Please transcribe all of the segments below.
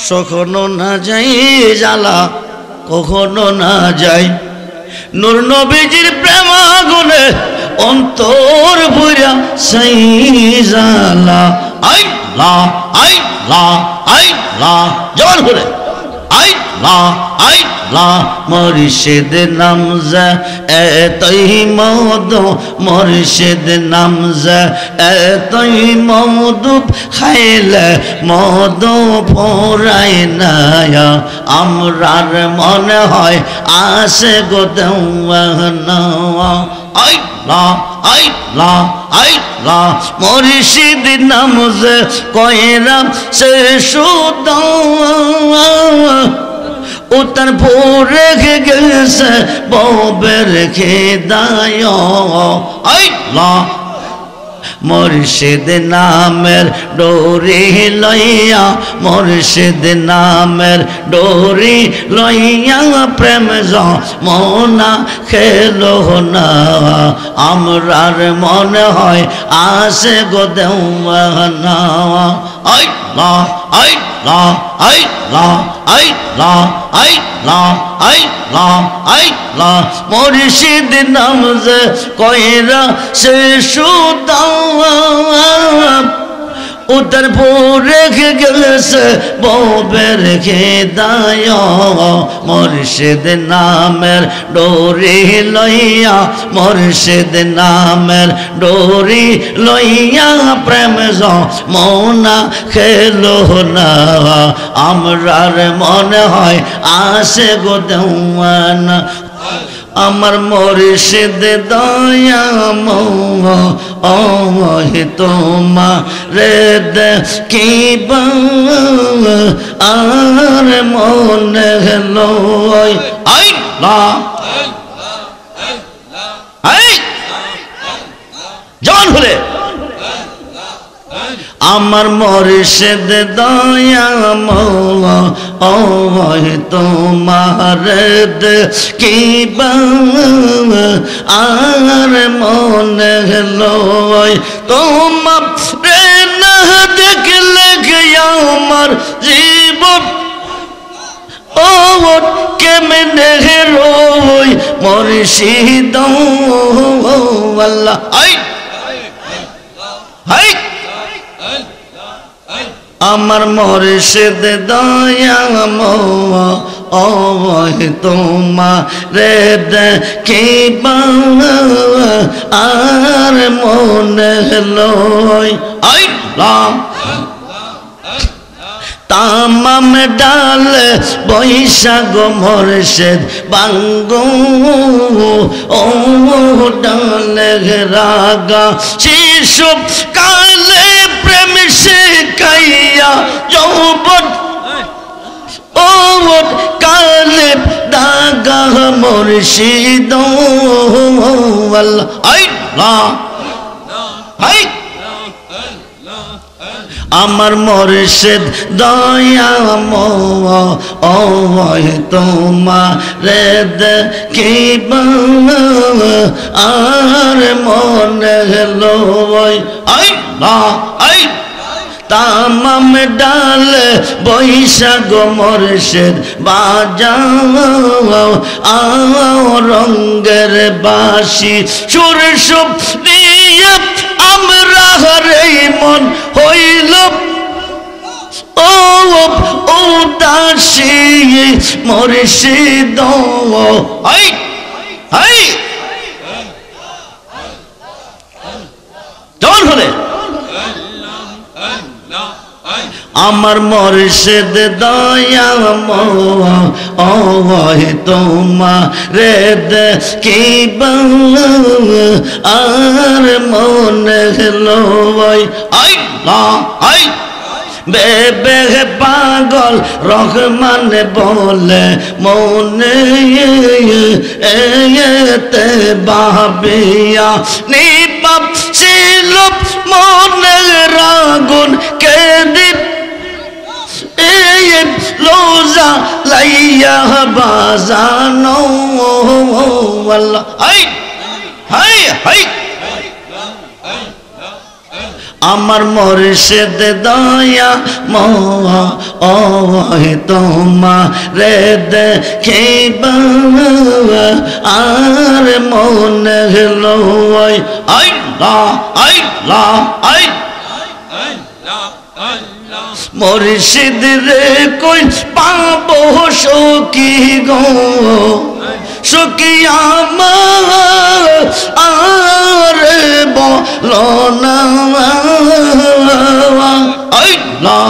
কখনো না যাই জ্বালা কখনো না যাই নূর নবীজির প্রেম আগুনে অন্তর পুরা সেই জ্বালা আল্লাহ আল্লাহ আল্লাহ জোর করে আল্লাহ আল্লাহ মুর্শিদ নামজা এতই মধু মুর্শিদ নামজা এতই মধু খাইলে মধু ফোরাই না আমরার মনে হয় আসে গো দেওয়ানা আল্লাহ আল্লাহ আল্লাহ মুর্শিদ নামজে কয়রা সে সুদা উত্তর ভোরে গেছে ববের খেদায় আল্লাহ মুর্শিদ নামের ডোরি লইয়া মুর্শিদ নামের ডোরি লইয়া প্রেম যমুনা খেলো না আমরার মনে হয় আসে গো দেওয়ানা আল্লাহ আল্লাহ আল্লাহ আল্লাহ আল্লাহ আল্লাহ আল্লাহ মুর্শিদ নামজে কয়রা সে সুদা উত্তর ভোরে গেছে ববের খেদায় মুর্শিদ নামের ডোরি লইয়া মুর্শিদ নামের ডোরি লইয়া প্রেম যমুনা খেলো না আমরার মনে হয় আসে গো দেওয়ানা আমার মুর্শিদ দয়া মোহ তোমারে দেখিবা আর মনে লয় আল্লাহ জন হলে আমার মুর্শিদ দয়া মোহ তোমারে দেখিবা আর মনে লয় তোমারে না দেখলে আমার জীবন ও কেমনে রই মুর্শিদ আল্লাহ আমার মুর্শিদ দয়া মোহ তোমারে দেখিবা আর মনে লয় আল্লাহ তামাম ডাল বৈশাখ মুর্শিদ বাঙ্গো ও ডালে রাগা শিশু কালে প্রেম শিখাইয়া যৌবন ও কালে দাগা মুর্শিদ আল্লাহ আমার মুর্শিদ দয়া মোহ তোমারে দেখিবা আর মনে লয় আল্লাহ তামাম ডাল বৈশাখ মুর্শিদ বাজাও রঙ্গের বাসি সুর সুপ দিয়ে আমরা রে মন হইল ও উদাসী মুর্শিদ জন হলে আমার মুর্শিদ দয়া মোহ তোমারে দেখিবা আর মনে লয় আল্লাহ বেবে পাগল রহমান বলে মনে এতে ভাবিয়া নিবাপ ছিল মনে রাগুন কেঁদে লোজা লাইয়া বাজানো আল্লাহ আমার মুর্শিদ দয়া মোয় তোমারে দেখিবা আর মনে হলো আল্লাহ আল্লাহ মুর্শিদ রে কই পাবো সখী গো সখী আমার আর বলো না আল্লাহ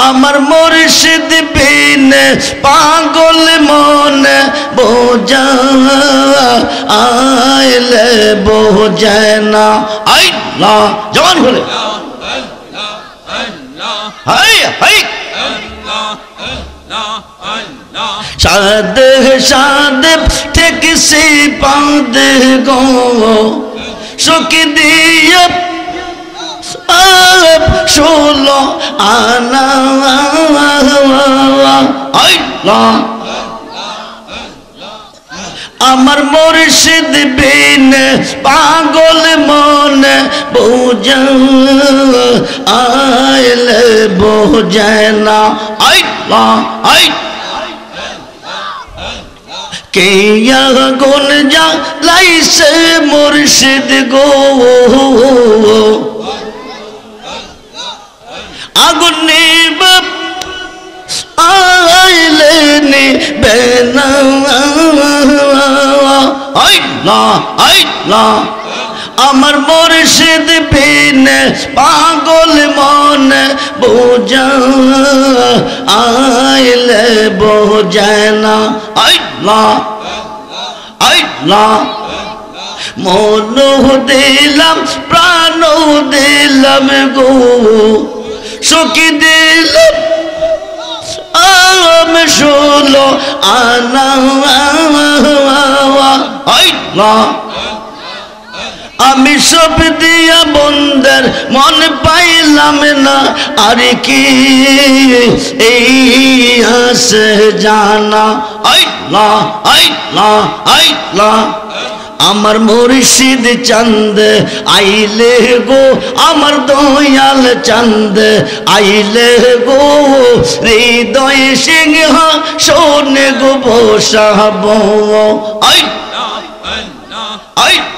আমার মুর্শিদ বিনে পাগল মনে বোঝা আইলে বোঝে না আল্লাহ জবান খুলে হাই হাই সাদে সাদে ঠিক সে পাদে গো সখী দিয়ে ষোলো আনা আল্লাহ আমার মুর্শিদ বিনে পাগল মনে বোঝা আইলে বোঝে না আল্লাহ কে গুণ যা লাইছে মুর্শিদ গো আগুন নিব আইলে নিবে না আল্লাহ আল্লাহ আমার মুর্শিদ বিনে পাগল মনে বোঝা আইলে বোঝে না আল্লাহ আল্লাহ মন দিলাম প্রাণ দিলাম গো সখী দিলাম আমি ষোলো আনা আল্লাহ আমি সব দিয়া বন্দের মন পাইলাম না আর কি এই আসে জানা আল্লাহ আল্লাহ আল্লাহ আমার মুর্শিদ চাঁদ আইলে গো আমার দয়াল চাঁদ আইলে গো হৃদয় সিংহ শোনে গো বসাবো আল্লাহ আল্লাহ